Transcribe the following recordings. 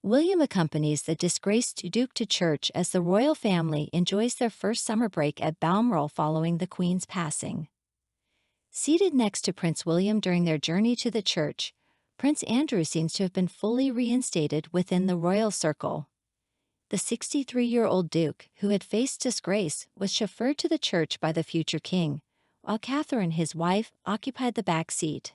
William accompanies the disgraced Duke to church as the royal family enjoys their first summer break at Balmoral following the Queen's passing. Seated next to Prince William during their journey to the church, Prince Andrew seems to have been fully reinstated within the royal circle. The 63-year-old Duke, who had faced disgrace, was chauffeured to the church by the future king, while Catherine, his wife, occupied the back seat.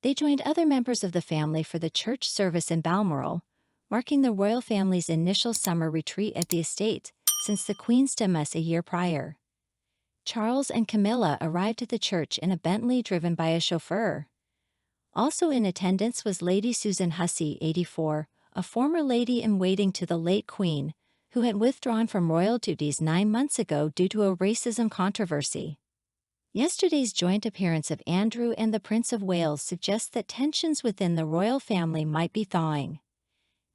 They joined other members of the family for the church service in Balmoral, marking the royal family's initial summer retreat at the estate since the Queen's demise a year prior. Charles and Camilla arrived at the church in a Bentley driven by a chauffeur. Also in attendance was Lady Susan Hussey, 84, a former lady-in-waiting to the late Queen, who had withdrawn from royal duties 9 months ago due to a racism controversy. Yesterday's joint appearance of Andrew and the Prince of Wales suggests that tensions within the royal family might be thawing.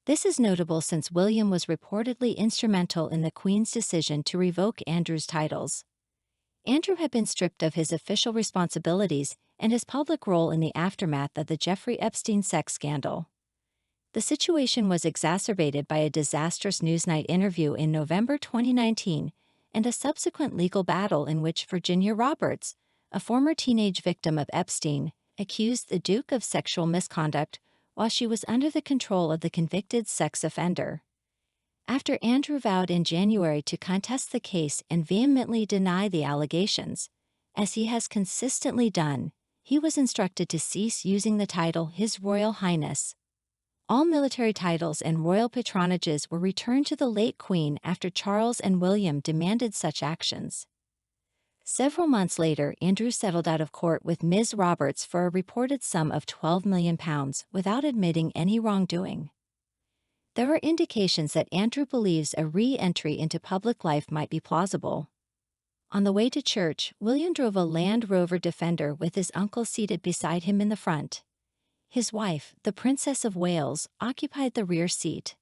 This is notable since William was reportedly instrumental in the Queen's decision to revoke Andrew's titles. Andrew had been stripped of his official responsibilities and his public role in the aftermath of the Jeffrey Epstein sex scandal. The situation was exacerbated by a disastrous Newsnight interview in November 2019 and a subsequent legal battle in which Virginia Roberts, a former teenage victim of Epstein, accused the Duke of sexual misconduct while she was under the control of the convicted sex offender. After Andrew vowed in January to contest the case and vehemently deny the allegations, as he has consistently done, he was instructed to cease using the title His Royal Highness. All military titles and royal patronages were returned to the late Queen after Charles and William demanded such actions. Several months later, Andrew settled out of court with Ms. Roberts for a reported sum of £12 million without admitting any wrongdoing. There are indications that Andrew believes a re-entry into public life might be plausible. On the way to church, William drove a Land Rover Defender with his uncle seated beside him in the front. His wife, the Princess of Wales, occupied the rear seat.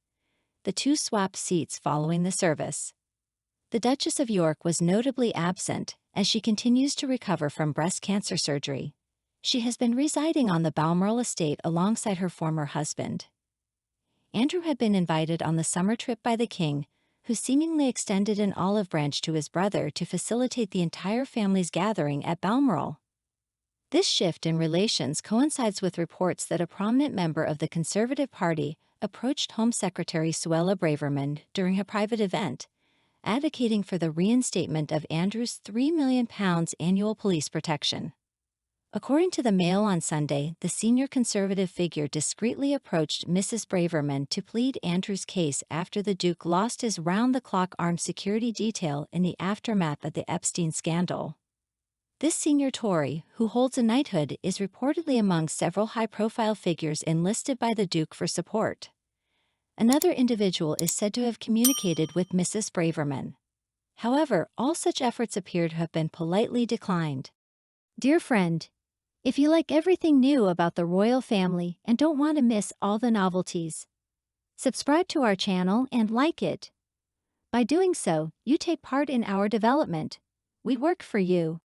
The two swapped seats following the service. The Duchess of York was notably absent, as she continues to recover from breast cancer surgery. She has been residing on the Balmoral estate alongside her former husband. Andrew had been invited on the summer trip by the king, who seemingly extended an olive branch to his brother to facilitate the entire family's gathering at Balmoral. This shift in relations coincides with reports that a prominent member of the Conservative Party approached Home Secretary Suella Braverman during a private event, advocating for the reinstatement of Andrew's £3 million annual police protection. According to the Mail on Sunday, the senior Conservative figure discreetly approached Mrs. Braverman to plead Andrew's case after the Duke lost his round-the-clock armed security detail in the aftermath of the Epstein scandal. This senior Tory, who holds a knighthood, is reportedly among several high-profile figures enlisted by the Duke for support. Another individual is said to have communicated with Mrs. Braverman. However, all such efforts appear to have been politely declined. Dear friend, if you like everything new about the royal family and don't want to miss all the novelties, subscribe to our channel and like it. By doing so, you take part in our development. We work for you.